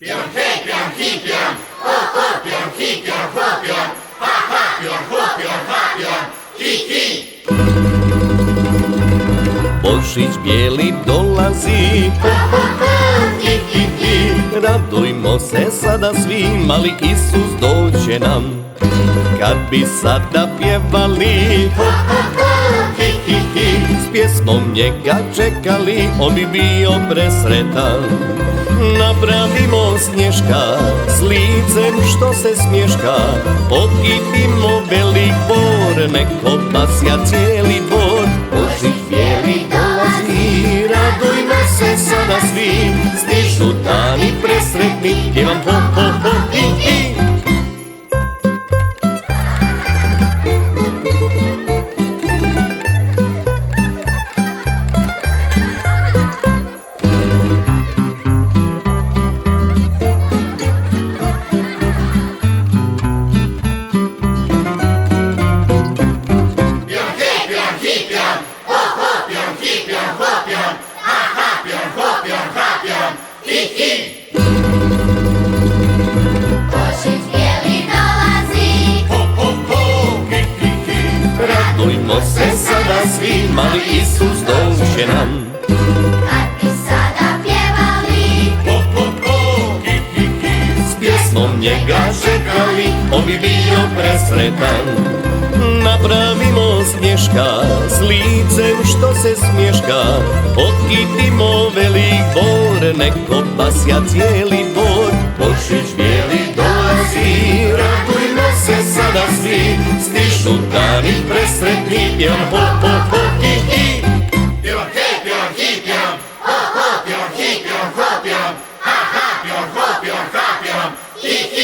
Pjam, hej, pjam, hi, pjam, ho, ho, pjam, hi, pjam, ho, pjam, ha, ha, pjam, ho, pjam, ha, pjam, hi, hi. Božić bijeli dolazi, ho, ho, ho, hi, hi, hi. Radujmo se sada svi, mali Isus dođe nam. Kad bi sada pjevali, ho, ho, ho, hi, hi, hi. S pjesmom njega čekali, on bi bio presretan. Napravimo snješka s licem što se smješka, pokidimo velik bor, neko pasja cijeli dvor. Božić bijeli dolazi, radujmo se sada svi, stižu dani presretni, pjevam ho, ho, ho, hi, hi. Božić bijeli dolazi, Ho, ho, ho, hi, hi, hi. Radujmo se sada svi, mali Isus dođe nam. kad bi sada pjevali, Ho, ho, ho, hi, hi, hi. S pjesmom njega čekali, on bi bio presretan. Napravimo snješka s licem što se smješka, pokidimo velik bor, neko pasja cijeli dvor. Božić bijeli dolazi, radujmo se sada svi, stižu dani presretni, pjevam ho, ho, ho, hi, hi. pjam, hej, pjam, hi, pjam, ho, ho, pjam, hi, pjam, ho, pjam, ha, ha, pjam, ho, pjam, ha, pjam, hi, hi.